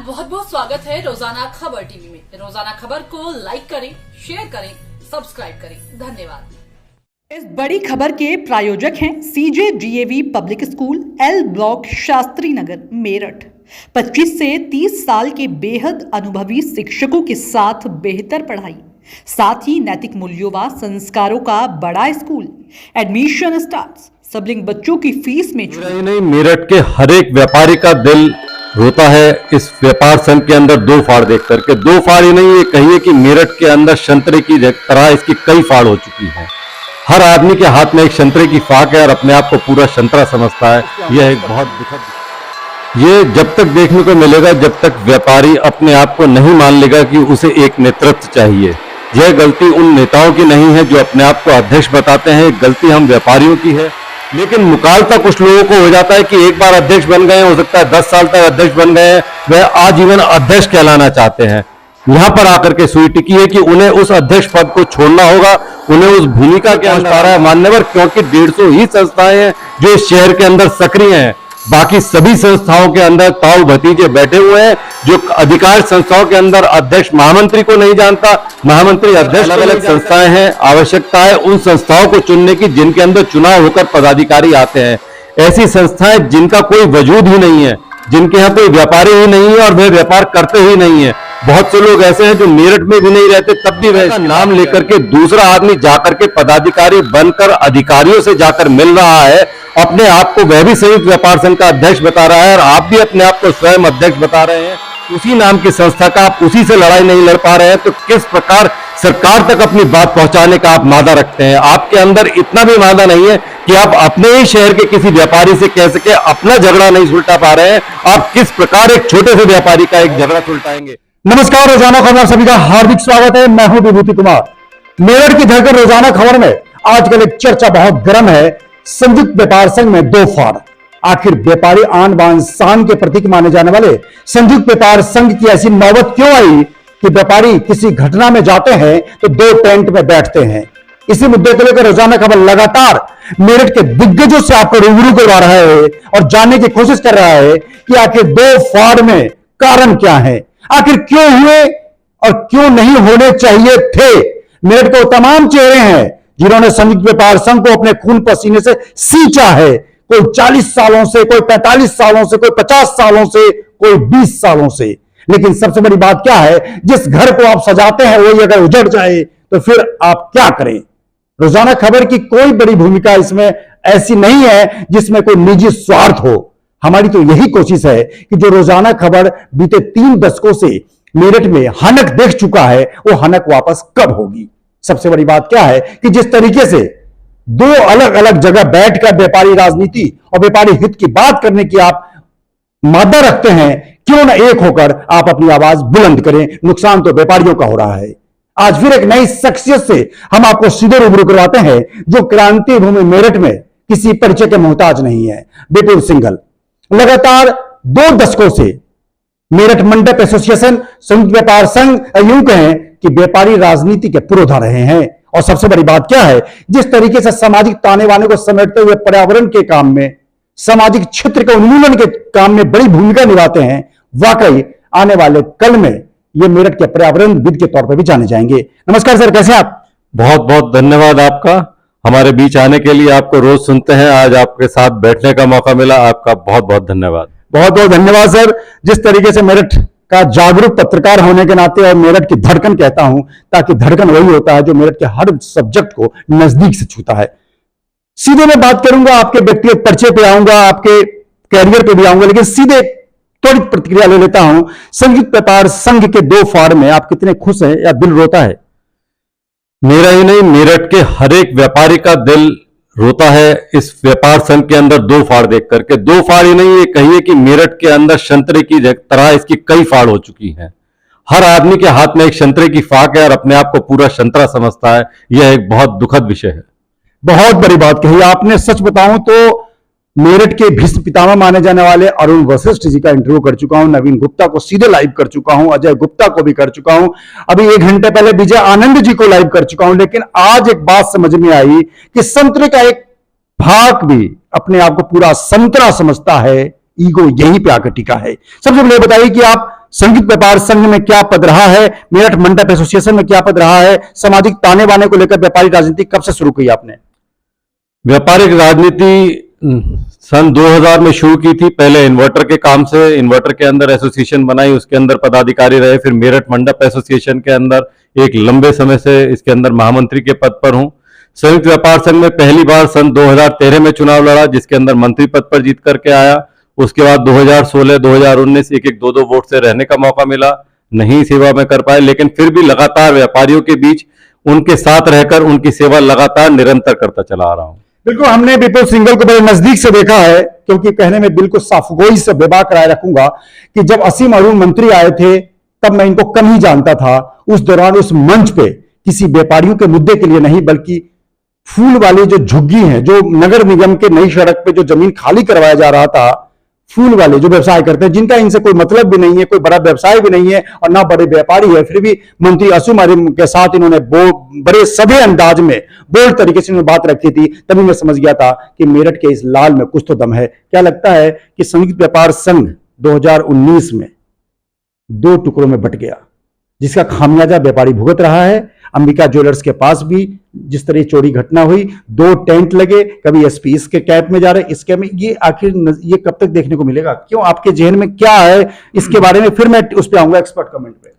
बहुत बहुत स्वागत है रोजाना खबर टीवी में। रोजाना खबर को लाइक करें, शेयर करें, सब्सक्राइब करें। धन्यवाद। इस बड़ी खबर के प्रायोजक हैं CJ DAV public school, L block, Shastri Nagar, Meerut. 25 से 30 साल के बेहद अनुभवी शिक्षकों के साथ बेहतर पढ़ाई, साथ ही नैतिक मूल्यों व संस्कारों का बड़ा स्कूल। Admission start. सबलिंग बच्चों की फीस में नहीं, मेरठ के हर एक व्यापारी का दिल रोता है इस व्यापार संघ के अंदर दो फाड़ देख करके। दो फाड़ ही नहीं, ये कहिए कि मेरठ के अंदर संतरे की तरह इसकी कई फाड़ हो चुकी है। हर आदमी के हाथ में एक संतरे की फाक है और अपने आप को पूरा संतरा समझता है। यह एक बहुत दुखद, ये जब तक देखने को मिलेगा जब तक व्यापारी अपने आप को नहीं मान लेगा कि उसे एक नेतृत्व चाहिए। यह गलती उन नेताओं की नहीं है जो अपने आप को अध्यक्ष बताते हैं, गलती हम व्यापारियों की है। लेकिन मुकालता कुछ लोगों को हो जाता है कि एक बार अध्यक्ष बन गए, हो सकता है 10 साल तक अध्यक्ष बन गए, वह आजीवन अध्यक्ष कहलाना चाहते हैं। यहां पर आकर के सुई टिकी है कि उन्हें उस अध्यक्ष पद को छोड़ना होगा, उन्हें उस भूमिका के अंदर आ रहा है मान्यवर, क्योंकि 150 ही संस्थाएं हैं जो इस शहर के अंदर सक्रिय हैं। बाकी सभी संस्थाओं के अंदर ताऊ भतीजे बैठे हुए हैं। जो अधिकार संस्थाओं के अंदर अध्यक्ष महामंत्री को नहीं जानता, महामंत्री अध्यक्ष, अलग अलग संस्थाएं हैं। आवश्यकता है उन संस्थाओं को चुनने की जिनके अंदर चुनाव होकर पदाधिकारी आते हैं। ऐसी संस्थाएं जिनका कोई वजूद ही नहीं है, जिनके यहाँ कोई व्यापारी ही नहीं है और वे व्यापार करते ही नहीं है। बहुत से लोग ऐसे हैं जो मेरठ में भी नहीं रहते, तब भी वह नाम लेकर के दूसरा आदमी जाकर के पदाधिकारी बनकर अधिकारियों से जाकर मिल रहा है, अपने आप को वह भी संयुक्त व्यापार संघ का अध्यक्ष बता रहा है और आप भी अपने आप को स्वयं अध्यक्ष बता रहे हैं। उसी नाम की संस्था का आप उसी से लड़ाई नहीं लड़ पा रहे हैं, तो किस प्रकार सरकार तक अपनी बात पहुंचाने का आप मादा रखते हैं? आपके अंदर इतना भी मादा नहीं है कि आप अपने ही शहर के किसी व्यापारी से कह सके अपना झगड़ा नहीं सुलटा पा रहे हैं। आप किस प्रकार एक छोटे से व्यापारी का एक झगड़ा सुलटाएंगे? नमस्कार, रोजाना खबर सभी का हार्दिक स्वागत है। मैं हूं विभूति कुमार। मेरठ की धड़कन रोजाना खबर में आजकल एक चर्चा बहुत गर्म है। संयुक्त व्यापार संघ में दो फाड़। आखिर व्यापारी आन बान शान के प्रतीक माने जाने वाले संयुक्त व्यापार संघ की ऐसी नौबत क्यों आई कि व्यापारी किसी घटना में जाते हैं तो दो टेंट में बैठते हैं? इसी मुद्दे को लेकर रोजाना खबर लगातार मेरठ के दिग्गजों से आपको रूबरू करवा रहा है और जानने की कोशिश कर रहा है कि आखिर दो फाड़ में कारण क्या है, आखिर क्यों हुए और क्यों नहीं होने चाहिए थे। मेरठ के तमाम चेहरे हैं जिन्होंने संयुक्त व्यापार संघ को अपने खून पसीने से सींचा है। कोई 40 सालों से, कोई 45 सालों से, कोई 50 सालों से, कोई 20 सालों से। लेकिन सबसे बड़ी बात क्या है, जिस घर को आप सजाते हैं वही अगर उजड़ जाए तो फिर आप क्या करें? रोजाना खबर की कोई बड़ी भूमिका इसमें ऐसी नहीं है जिसमें कोई निजी स्वार्थ हो। हमारी तो यही कोशिश है कि जो रोजाना खबर बीते 3 दशकों से मेरठ में हनक देख चुका है, वो हनक वापस कब होगी। सबसे बड़ी बात क्या है कि जिस तरीके से दो अलग अलग जगह बैठकर व्यापारी राजनीति और व्यापारी हित की बात करने की आप मादा रखते हैं, क्यों ना एक होकर आप अपनी आवाज बुलंद करें। नुकसान तो व्यापारियों का हो रहा है। आज फिर एक नई शख्सियत से हम आपको सीधे रूबरू करवाते हैं जो क्रांति भूमि मेरठ में किसी परिचय के मोहताज नहीं है। विपुल सिंघल लगातार 2 दशकों से मेरठ मंडप एसोसिएशन, संयुक्त व्यापार संघ, यूं कहें कि व्यापारी राजनीति के पुरोधा रहे हैं। और सबसे बड़ी बात क्या है, जिस तरीके से सामाजिक ताने बाने को समेटते हुए पर्यावरण के काम में, सामाजिक क्षेत्र के उन्मूलन के काम में बड़ी भूमिका निभाते हैं। वाकई आने वाले कल में ये मेरठ के पर्यावरणविद के तौर पर भी जाने जाएंगे। नमस्कार सर, कैसे आप? बहुत बहुत धन्यवाद आपका, हमारे बीच आने के लिए। आपको रोज सुनते हैं, आज आपके साथ बैठने का मौका मिला, आपका बहुत बहुत धन्यवाद। बहुत बहुत धन्यवाद सर। जिस तरीके से मेरठ का जागरूक पत्रकार होने के नाते और मेरठ की धड़कन कहता हूं, ताकि धड़कन वही होता है जो मेरठ के हर सब्जेक्ट को नजदीक से छूता है। सीधे मैं बात करूंगा, आपके व्यक्तिगत परिचय पे आऊंगा, आपके कैरियर पे भी आऊंगा, लेकिन सीधे त्वरित प्रतिक्रिया ले लेता हूं। संयुक्त व्यापार संघ के 2 फाड़ में आप कितने खुश हैं या दिल रोता है? मेरा ही नहीं, मेरठ के हर एक व्यापारी का दिल रोता है इस व्यापार संघ के अंदर दो फाड़ देख करके। 2 फाड़ ही नहीं, ये कहिए कि मेरठ के अंदर संतरे की तरह इसकी कई फाड़ हो चुकी हैं। हर आदमी के हाथ में एक संतरे की फाक है और अपने आप को पूरा संतरा समझता है। यह एक बहुत दुखद विषय है। बहुत बड़ी बात कही आपने। सच बताऊं तो मेरठ के भीष्म पितामह माने जाने वाले अरुण वशिष्ठ जी का इंटरव्यू कर चुका हूं, नवीन गुप्ता को सीधे लाइव कर चुका हूं, अजय गुप्ता को भी कर चुका हूं, अभी 1 घंटे पहले विजय आनंद जी को लाइव कर चुका हूं। लेकिन आज एक बात समझ में आई कि संतरे का एक भाग भी अपने आप को पूरा संतरा समझता है। ईगो यहीं पे आकर टिका है। सबसे पहले बताइए कि आप संयुक्त व्यापार संघ में क्या पद रहा है, मेरठ मंडप एसोसिएशन में क्या पद रहा है, सामाजिक ताने बाने को लेकर व्यापारी राजनीति कब से शुरू की आपने? व्यापारिक राजनीति सन 2000 में शुरू की थी। पहले इन्वर्टर के काम से, इन्वर्टर के अंदर एसोसिएशन बनाई, उसके अंदर पदाधिकारी रहे। फिर मेरठ मंडप एसोसिएशन के अंदर एक लंबे समय से इसके अंदर महामंत्री के पद पर हूं। संयुक्त व्यापार संघ में पहली बार सन 2013 में चुनाव लड़ा, जिसके अंदर मंत्री पद पर जीत करके आया। उसके बाद 2016, 2019 एक 2-2 वोट से रहने का मौका मिला, नहीं सेवा में कर पाए, लेकिन फिर भी लगातार व्यापारियों के बीच उनके साथ रहकर उनकी सेवा लगातार निरंतर करता चला आ रहा हूं। बिल्कुल, हमने विपुल सिंघल को बड़े नजदीक से देखा है, क्योंकि कहने में बिल्कुल साफगोई से बेबाक राय रखूंगा कि जब असीम अरुण मंत्री आए थे तब मैं इनको कम ही जानता था। उस दौरान उस मंच पे किसी व्यापारियों के मुद्दे के लिए नहीं, बल्कि फूल वाली जो झुग्गी हैं, जो नगर निगम के नई सड़क पे जो जमीन खाली करवाया जा रहा था, फूल वाले जो व्यवसाय करते हैं, जिनका इनसे कोई मतलब भी नहीं है, कोई बड़ा व्यवसाय भी नहीं है और ना बड़े व्यापारी है, फिर भी मंत्री असीम अरुण के साथ इन्होंने बड़े सभ्य अंदाज में बोल्ड तरीके से इन्होंने बात रखी थी। तभी मैं समझ गया था कि मेरठ के इस लाल में कुछ तो दम है। क्या लगता है कि संयुक्त व्यापार संघ 2019 में 2 टुकड़ों में बट गया, जिसका खामियाजा व्यापारी भुगत रहा है? अंबिका ज्वेलर्स के पास भी जिस तरह चोरी घटना हुई, 2 टेंट लगे, कभी एसपी इसके कैप में जा रहे, इसके में, ये आखिर ये कब तक देखने को मिलेगा? क्यों, आपके जहन में क्या है इसके बारे में? फिर मैं उस पर आऊंगा एक्सपर्ट कमेंट पे।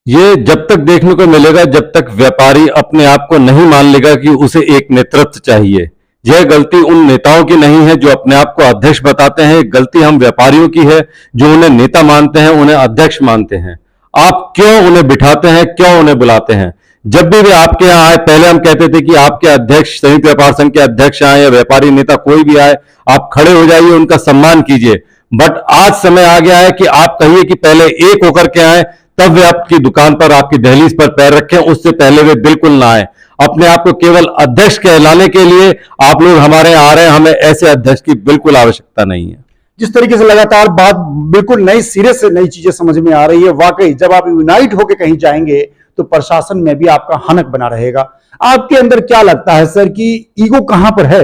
ये जब तक देखने को मिलेगा जब तक व्यापारी अपने आप को नहीं मान लेगा कि उसे एक नेतृत्व चाहिए। यह गलती उन नेताओं की नहीं है जो अपने आप को अध्यक्ष बताते हैं, गलती हम व्यापारियों की है जो उन्हें नेता मानते हैं, उन्हें अध्यक्ष मानते हैं। आप क्यों उन्हें बिठाते हैं, क्यों उन्हें बुलाते हैं? जब भी वे आपके यहाँ आए, पहले हम कहते थे कि आपके अध्यक्ष, संयुक्त व्यापार संघ के अध्यक्ष आए या व्यापारी नेता कोई भी आए, आप खड़े हो जाइए, उनका सम्मान कीजिए। बट आज समय आ गया है कि आप कहिए कि पहले एक होकर के आए, तब वे आपकी दुकान पर, आपकी दहलीज पर पैर रखें, उससे पहले वे बिल्कुल ना आए। अपने आप को केवल अध्यक्ष कहलाने के लिए आप लोग हमारे यहाँ आ रहे हैं, हमें ऐसे अध्यक्ष की बिल्कुल आवश्यकता नहीं है। जिस तरीके से लगातार बात बिल्कुल नई सिरे से नई चीजें समझ में आ रही है, वाकई जब आप यूनाइट होकर कहीं जाएंगे तो प्रशासन में भी आपका हनक बना रहेगा। आपके अंदर क्या लगता है सर कि ईगो कहां पर है?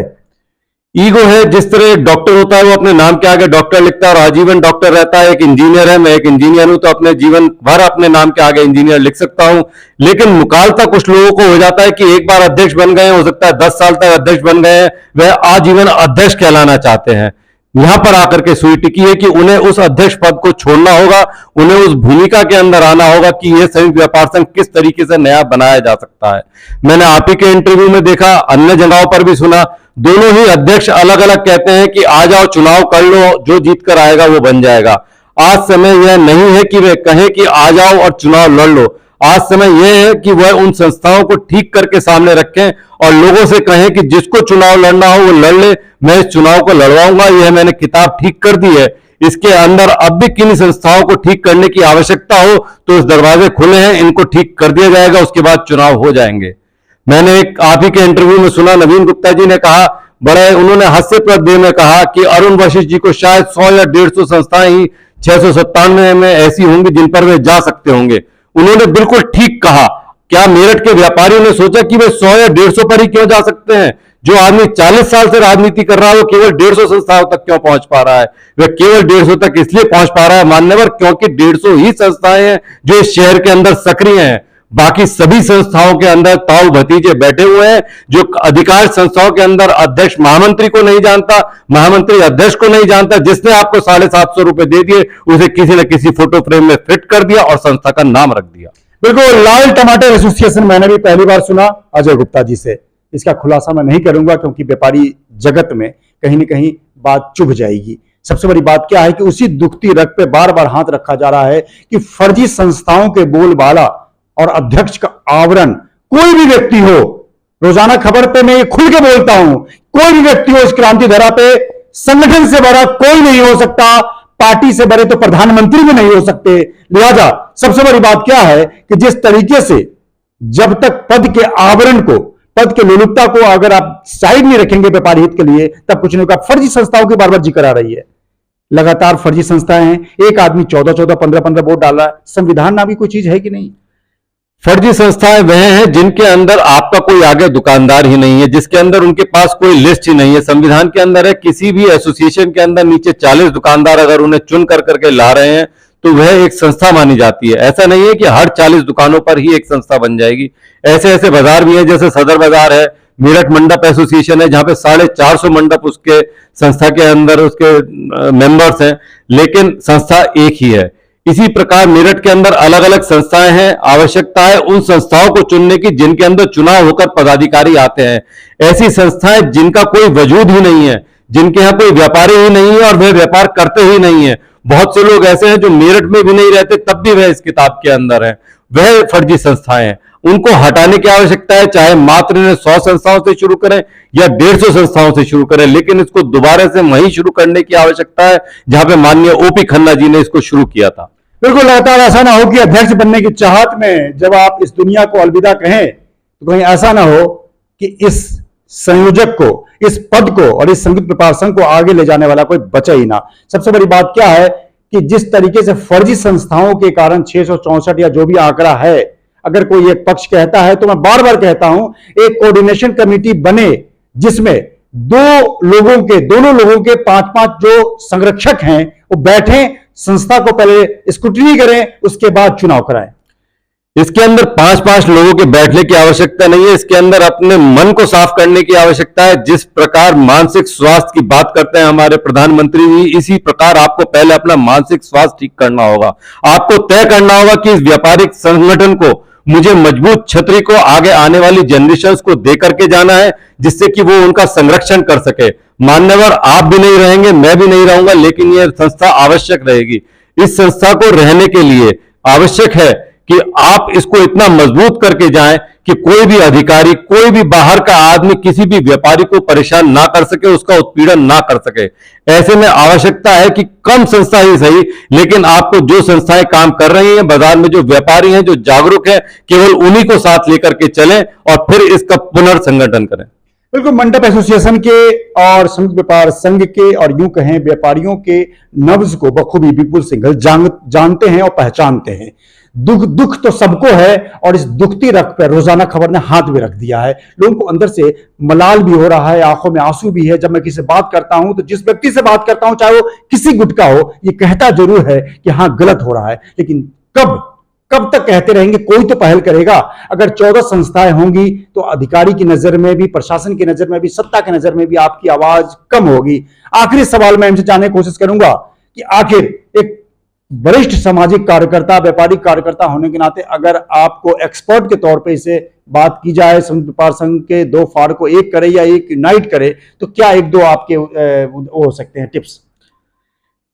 ईगो है, जिस तरह एक डॉक्टर होता है वो अपने नाम के आगे डॉक्टर लिखता है और आजीवन डॉक्टर रहता है। एक इंजीनियर है, मैं एक इंजीनियर हूं तो अपने जीवन भर अपने नाम के आगे इंजीनियर लिख सकता हूं। लेकिन मुकालता कुछ लोगों को हो जाता है कि एक बार अध्यक्ष बन गए, हो सकता है 10 साल तक अध्यक्ष बन गए हैं, वह आजीवन अध्यक्ष कहलाना चाहते हैं। यहां पर आकर के सुई टिकी है कि उन्हें उस अध्यक्ष पद को छोड़ना होगा, उन्हें उस भूमिका के अंदर आना होगा कि यह संयुक्त व्यापार संघ किस तरीके से नया बनाया जा सकता है। मैंने आप ही के इंटरव्यू में देखा, अन्य जगहों पर भी सुना, दोनों ही अध्यक्ष अलग अलग कहते हैं कि आ जाओ, चुनाव कर लो, जो जीत कर आएगा वो बन जाएगा। आज समय यह नहीं है कि वे कहें कि आ जाओ और चुनाव लड़ लो। आज समय यह है कि वह उन संस्थाओं को ठीक करके सामने रखें और लोगों से कहें कि जिसको चुनाव लड़ना हो वो लड़ ले, मैं इस चुनाव को लड़वाऊंगा, यह मैंने किताब ठीक कर दी है। इसके अंदर अब भी किन संस्थाओं को ठीक करने की आवश्यकता हो तो इस दरवाजे खुले हैं, इनको ठीक कर दिया जाएगा, उसके बाद चुनाव हो जाएंगे। मैंने एक आप ही के इंटरव्यू में सुना, नवीन गुप्ता जी ने कहा, बड़े उन्होंने हास्यप्रद वे में कहा कि अरुण वशिष्ठ जी को शायद 100 या 150 संस्थाएं ही 697 में ऐसी होंगी जिन पर वे जा सकते होंगे। उन्होंने बिल्कुल ठीक कहा। क्या मेरठ के व्यापारियों ने सोचा कि वे 100 या 150 पर ही क्यों जा सकते हैं? जो आदमी 40 साल से राजनीति कर रहा है वो केवल 150 संस्थाओं तक क्यों पहुंच पा रहा है? वह केवल 150 तक इसलिए पहुंच पा रहा है मान्यवर, क्योंकि 150 ही संस्थाएं हैं जो इस शहर के अंदर सक्रिय हैं। बाकी सभी संस्थाओं के अंदर ताऊ भतीजे बैठे हुए हैं। जो अधिकार संस्थाओं के अंदर अध्यक्ष महामंत्री को नहीं जानता, महामंत्री अध्यक्ष को नहीं जानता, जिसने आपको 750 रुपए दे दिए उसे किसी न किसी फोटो फ्रेम में फिट कर दिया और संस्था का नाम रख दिया। बिल्कुल, लाल टमाटर एसोसिएशन मैंने भी पहली बार सुना अजय गुप्ता जी से। इसका खुलासा मैं नहीं करूंगा क्योंकि व्यापारी जगत में कहीं ना कहीं बात चुभ जाएगी। सबसे बड़ी बात क्या है कि उसी दुखती रग पे बार बार हाथ रखा जा रहा है कि फर्जी संस्थाओं के बोलबाला और अध्यक्ष का आवरण, कोई भी व्यक्ति हो, रोजाना खबर पे मैं ये खुल के बोलता हूं, कोई भी व्यक्ति हो इस क्रांति धरा पे, संगठन से बड़ा कोई नहीं हो सकता, पार्टी से बड़े तो प्रधानमंत्री भी नहीं हो सकते। लिहाजा सबसे बड़ी बात क्या है कि जिस तरीके से जब तक पद के आवरण को, पद के लोलुपता को अगर आप साइड में रखेंगे व्यापारी हित के लिए, तब कुछ नहीं होगा। फर्जी संस्थाओं की बार बार जिक्र आ रही है, लगातार फर्जी संस्थाएं हैं। एक आदमी 14-14, 15-15 वोट डाल रहा है। संविधान नाम की कोई चीज है कि नहीं? फर्जी संस्थाएं वह हैं जिनके अंदर आपका कोई आगे दुकानदार ही नहीं है, जिसके अंदर उनके पास कोई लिस्ट ही नहीं है। संविधान के अंदर है किसी भी एसोसिएशन के अंदर नीचे 40 दुकानदार अगर उन्हें चुन कर करके ला रहे हैं तो वह एक संस्था मानी जाती है। ऐसा नहीं है कि हर 40 दुकानों पर ही एक संस्था बन जाएगी। ऐसे ऐसे बाजार भी हैं, जैसे सदर बाजार है, मेरठ मंडप एसोसिएशन है, जहां पे 450 मंडप उसके संस्था के अंदर उसके मेंबर्स हैं, लेकिन संस्था एक ही है। इसी प्रकार मेरठ के अंदर अलग अलग संस्थाएं हैं। आवश्यकता है उन संस्थाओं को चुनने की जिनके अंदर चुनाव होकर पदाधिकारी आते हैं। ऐसी संस्थाएं जिनका कोई वजूद ही नहीं है, जिनके यहाँ कोई व्यापारी ही नहीं है और वे व्यापार करते ही नहीं है। बहुत से लोग ऐसे हैं जो मेरठ में भी नहीं रहते तब भी वह इस किताब के अंदर है। वह फर्जी संस्थाएं हैं, उनको हटाने की आवश्यकता है। चाहे मात्र 100 संस्थाओं से शुरू करें या 150 संस्थाओं से शुरू करें, लेकिन इसको दोबारा से वहीं शुरू करने की आवश्यकता है जहां पे माननीय ओपी खन्ना जी ने इसको शुरू किया था। बिल्कुल लगातार ऐसा ना हो कि अध्यक्ष बनने की चाहत में जब आप इस दुनिया को अलविदा कहें तो कहीं ऐसा ना हो कि इस संयोजक को, इस पद को और इस संगीत व्यापार संघ को आगे ले जाने वाला कोई बचे ही ना। सबसे बड़ी बात क्या है कि जिस तरीके से फर्जी संस्थाओं के कारण 664 या जो भी आंकड़ा है, अगर कोई एक पक्ष कहता है तो मैं बार बार कहता हूं एक कोऑर्डिनेशन कमेटी बने जिसमें दोनों लोगों के 5-5 जो संरक्षक हैं वो बैठें, संस्था को पहले स्क्रूटनी करें, उसके बाद चुनाव कराएं। इसके अंदर 5-5 लोगों के बैठने की आवश्यकता नहीं है। इसके अंदर अपने मन को साफ करने की आवश्यकता है। जिस प्रकार मानसिक स्वास्थ्य की बात करते हैं हमारे प्रधानमंत्री जी, इसी प्रकार आपको पहले अपना मानसिक स्वास्थ्य ठीक करना होगा। आपको तय करना होगा कि इस व्यापारिक संगठन को मुझे मजबूत छतरी को आगे आने वाली जनरेशंस को दे करके जाना है, जिससे कि वो उनका संरक्षण कर सके। मान्यवर आप भी नहीं रहेंगे, मैं भी नहीं रहूंगा, लेकिन यह संस्था आवश्यक रहेगी। इस संस्था को रहने के लिए आवश्यक है कि आप इसको इतना मजबूत करके जाएं कि कोई भी अधिकारी, कोई भी बाहर का आदमी किसी भी व्यापारी को परेशान ना कर सके, उसका उत्पीड़न ना कर सके। ऐसे में आवश्यकता है कि कम संस्था ही सही, लेकिन आपको जो संस्थाएं काम कर रही हैं, बाजार में जो व्यापारी हैं, जो जागरूक हैं, केवल उन्हीं को साथ लेकर के चलें और फिर इसका पुनर्संगठन करें। बिल्कुल, मंडप एसोसिएशन के और संयुक्त व्यापार संघ के और यूं कहें व्यापारियों के नब्ज को बखूबी विपुल सिंघल जानते हैं और पहचानते हैं। दुख तो सबको है और इस दुखती रख पर रोजाना खबर ने हाथ भी रख दिया है। लोगों को अंदर से मलाल भी हो रहा है, आंखों में आंसू भी है। जब मैं किसी से बात करता हूं तो जिस व्यक्ति से बात करता हूं, चाहे वो किसी गुट का हो, ये कहता जरूर है कि हां गलत हो रहा है, लेकिन कब तक कहते रहेंगे? कोई तो पहल करेगा। अगर 14 संस्थाएं होंगी तो अधिकारी की नजर में भी, प्रशासन की नजर में भी, सत्ता की नजर में भी आपकी आवाज कम होगी। आखिरी सवाल मैं इनसे जानने की कोशिश करूंगा कि आखिर एक वरिष्ठ सामाजिक कार्यकर्ता, व्यापारिक कार्यकर्ता होने के नाते अगर आपको एक्सपर्ट के तौर पे इसे बात की जाए, संयुक्त व्यापार संघ के 2 फाड़ को एक करे या एक यूनाइट करे, तो क्या 1-2 आपके हो सकते हैं टिप्स?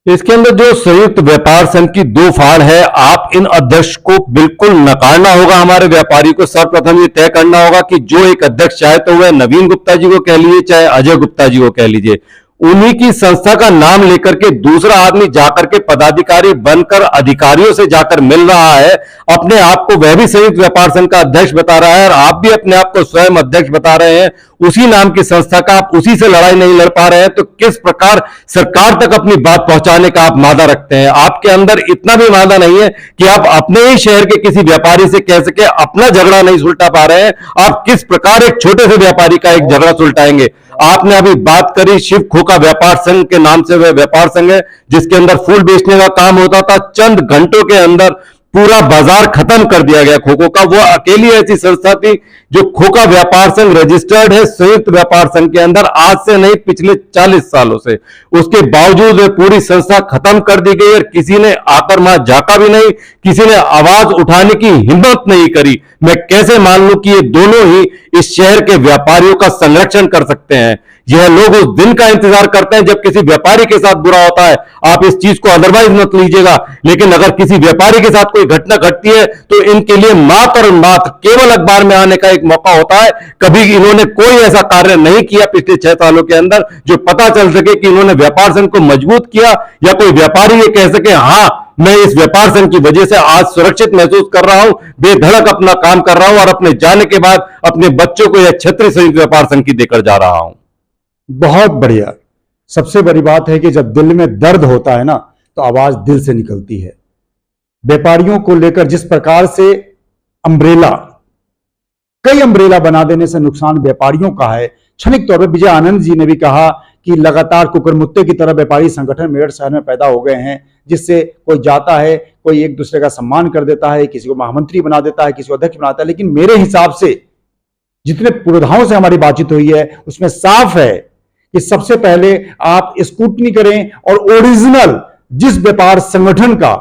इसके अंदर जो संयुक्त व्यापार संघ की 2 फाड़ है, आप इन अध्यक्ष को बिल्कुल नकारना होगा। हमारे व्यापारी को सर्वप्रथम ये तय करना होगा कि जो एक अध्यक्ष चाहे तो वह नवीन गुप्ता जी को कह लीजिए, चाहे अजय गुप्ता जी को कह लीजिए, उन्हीं की संस्था का नाम लेकर के दूसरा आदमी जाकर के पदाधिकारी बनकर अधिकारियों से जाकर मिल रहा है, अपने आप को वह भी संयुक्त व्यापार संघ का अध्यक्ष बता रहा है और आप भी अपने आप को स्वयं अध्यक्ष बता रहे हैं, उसी नाम की संस्था का आप उसी से लड़ाई नहीं लड़ पा रहे हैं, तो किस प्रकार सरकार तक अपनी बात पहुंचाने का आप मादा रखते हैं? आपके अंदर इतना भी मादा नहीं है कि आप अपने ही शहर के किसी व्यापारी से कह सके अपना झगड़ा नहीं सुलटा पा रहे हैं। आप किस प्रकार एक छोटे से व्यापारी का एक झगड़ा सुलटाएंगे? आपने अभी बात करी शिव खोका व्यापार संघ के नाम से, वह व्यापार संघ है जिसके अंदर फूल बेचने का काम होता था। चंद घंटों के अंदर पूरा बाजार खत्म कर दिया गया खोखो का। वो अकेली ऐसी संस्था थी जो खोखा व्यापार संघ रजिस्टर्ड है संयुक्त व्यापार संघ के अंदर, आज से नहीं पिछले 40 सालों से। उसके बावजूद वे पूरी संस्था खत्म कर दी गई और किसी ने आकर वहां झांका भी नहीं, किसी ने आवाज उठाने की हिम्मत नहीं करी। मैं कैसे मान लूं कि ये दोनों ही इस शहर के व्यापारियों का संरक्षण कर सकते हैं? यह लोग उस दिन का इंतजार करते हैं जब किसी व्यापारी के साथ बुरा होता है। आप इस चीज को अदरवाइज मत लीजिएगा, लेकिन अगर किसी व्यापारी के साथ कोई घटना घटती है तो इनके लिए मात्र और मात्र केवल अखबार में आने का एक मौका होता है। कभी इन्होंने कोई ऐसा कार्य नहीं किया पिछले 6 सालों के अंदर जो पता चल सके कि इन्होंने व्यापार संघ को मजबूत किया, या कोई व्यापारी ये कह सके हां मैं इस व्यापार संघ की वजह से आज सुरक्षित महसूस कर रहा हूं, बेधड़क अपना काम कर रहा हूं और अपने जाने के बाद अपने बच्चों को यह छतरी संयुक्त व्यापार संघ की देकर जा रहा हूं। बहुत बढ़िया। सबसे बड़ी बात है कि जब दिल में दर्द होता है ना, तो आवाज दिल से निकलती है। व्यापारियों को लेकर जिस प्रकार से कई अम्ब्रेला बना देने से नुकसान व्यापारियों का है। क्षणिक तौर पर विजय आनंद जी ने भी कहा कि लगातार कुकुरमुत्ते की तरह व्यापारी संगठन मेरठ शहर में पैदा हो गए हैं, जिससे कोई जाता है, कोई एक दूसरे का सम्मान कर देता है, किसी को महामंत्री बना देता है, किसी को अध्यक्ष बनाता है। लेकिन मेरे हिसाब से जितने पुरोधाओं से हमारी बातचीत हुई है उसमें साफ है कि सबसे पहले आप स्क्रूटनी करें और ओरिजिनल जिस व्यापार संगठन का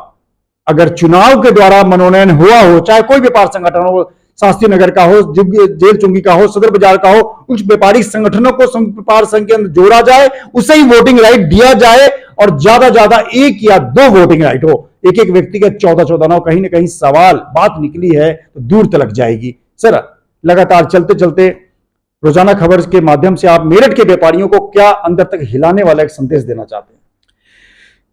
अगर चुनाव के द्वारा मनोनयन हुआ हो, चाहे कोई व्यापार संगठन हो, शास्त्री नगर का हो, जेल चुंगी का हो, सदर बाजार का हो, उस व्यापारिक संगठनों को व्यापार संघ के अंदर जोड़ा जाए, उसे ही वोटिंग राइट दिया जाए और ज्यादा एक या दो वोटिंग राइट हो। एक एक व्यक्ति के 14 ना, कहीं ना कहीं सवाल बात निकली है तो दूर तक जाएगी। सर, लगातार चलते चलते रोजाना खबर के माध्यम से आप मेरठ के व्यापारियों को क्या अंदर तक हिलाने वाला एक संदेश देना चाहते हैं?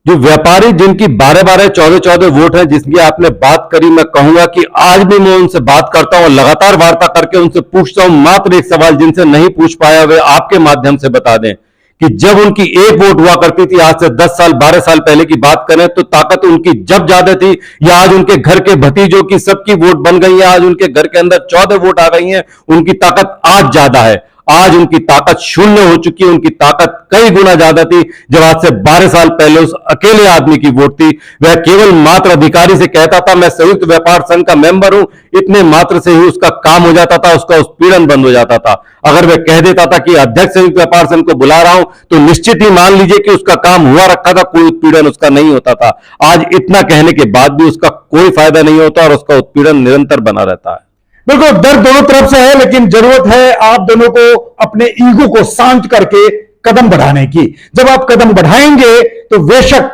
जो व्यापारी जिनकी 12-12, 14-14 वोट है, जिसकी आपने बात करी, मैं कहूंगा कि आज भी मैं उनसे बात करता हूं, लगातार वार्ता करके उनसे पूछता हूं। मात्र एक सवाल जिनसे नहीं पूछ पाया वे आपके माध्यम से बता दें कि जब उनकी एक वोट हुआ करती थी, आज से 10 साल 12 साल पहले की बात करें तो ताकत उनकी जब ज्यादा थी, या आज उनके घर के भतीजों की सबकी वोट बन गई है, आज उनके घर के अंदर 14 वोट आ गई हैं, उनकी ताकत आज ज्यादा है। आज उनकी ताकत शून्य हो चुकी है, उनकी ताकत कई गुना ज्यादा थी जब आज से 12 साल पहले उस अकेले आदमी की वोट थी। वह केवल मात्र अधिकारी से कहता था मैं संयुक्त व्यापार संघ का मेंबर हूं, इतने मात्र से ही उसका काम हो जाता था, उसका उत्पीड़न बंद हो जाता था। अगर वह कह देता था कि अध्यक्ष संयुक्त व्यापार संघ को बुला रहा हूं तो निश्चित ही मान लीजिए कि उसका काम हुआ रखा था, कोई उत्पीड़न उसका नहीं होता था। आज इतना कहने के बाद भी उसका कोई फायदा नहीं होता और उसका उत्पीड़न निरंतर बना रहता है। बिल्कुल, दर्द दोनों तरफ से है, लेकिन जरूरत है आप दोनों को अपने ईगो को शांत करके कदम बढ़ाने की। जब आप कदम बढ़ाएंगे तो बेशक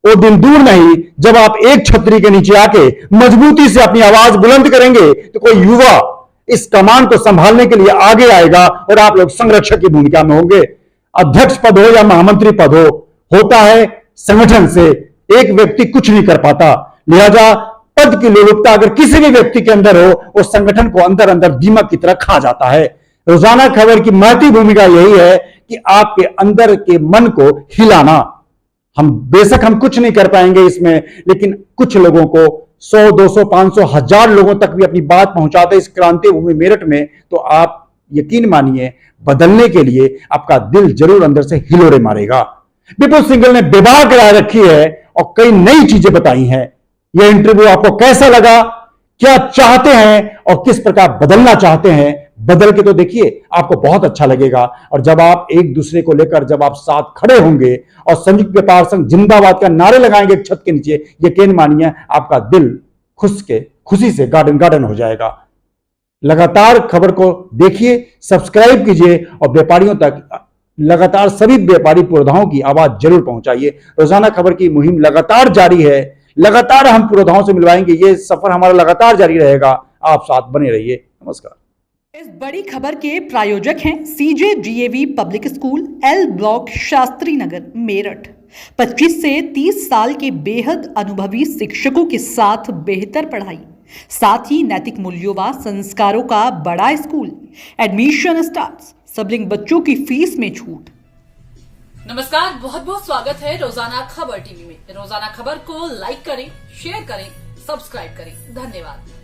वो दिन दूर नहीं जब आप एक छतरी के नीचे आके मजबूती से अपनी आवाज बुलंद करेंगे तो कोई युवा इस कमान को संभालने के लिए आगे आएगा और आप लोग संरक्षक की भूमिका में होंगे। अध्यक्ष पद हो या महामंत्री पद हो, होता है संगठन से, एक व्यक्ति कुछ नहीं कर पाता। लिहाजा पद की लोलुपता अगर किसी भी व्यक्ति के अंदर हो, वो संगठन को अंदर अंदर दीमक की तरह खा जाता है। रोजाना खबर की महती भूमिका यही है कि आपके अंदर के मन को हिलाना। हम बेशक हम कुछ नहीं कर पाएंगे इसमें, लेकिन कुछ लोगों को 100, 200, 500, 1000 लोगों तक भी अपनी बात पहुंचाते इस क्रांति भूमि मेरठ में, तो आप यकीन मानिए बदलने के लिए आपका दिल जरूर अंदर से हिलोरे मारेगा। विपुल सिंघल ने बेबाक करा रखी है और कई नई चीजें बताई हैं। यह इंटरव्यू आपको कैसा लगा, क्या चाहते हैं और किस प्रकार बदलना चाहते हैं, बदल के तो देखिए, आपको बहुत अच्छा लगेगा। और जब आप एक दूसरे को लेकर जब आप साथ खड़े होंगे और संयुक्त व्यापार संघ जिंदाबाद का नारे लगाएंगे एक छत के नीचे, यकीन मानिए आपका दिल खुशी से गार्डन हो जाएगा। लगातार खबर को देखिए, सब्सक्राइब कीजिए और व्यापारियों तक लगातार सभी व्यापारी पुरोधाओं की आवाज जरूर पहुंचाइए। रोजाना खबर की मुहिम लगातार जारी है, लगातार हम पुरोधाओं से मिलवाएंगे, ये सफर हमारा लगातार जारी रहेगा। आप साथ बने रहिए। नमस्कार। इस बड़ी खबर के प्रायोजक हैं CJDAV public school, L block, Shastri Nagar, Meerut. 25 से 30 साल के बेहद अनुभवी शिक्षकों के साथ बेहतर पढ़ाई, साथ ही नैतिक मूल्यों व संस्कारों का बड़ा स्कूल। एडमिशन स्टार्ट्स, सबलिंग बच्चों की फीस में छूट। नमस्कार, बहुत बहुत स्वागत है रोजाना खबर टीवी में। रोजाना खबर को लाइक करें, शेयर करें, सब्सक्राइब करें। धन्यवाद।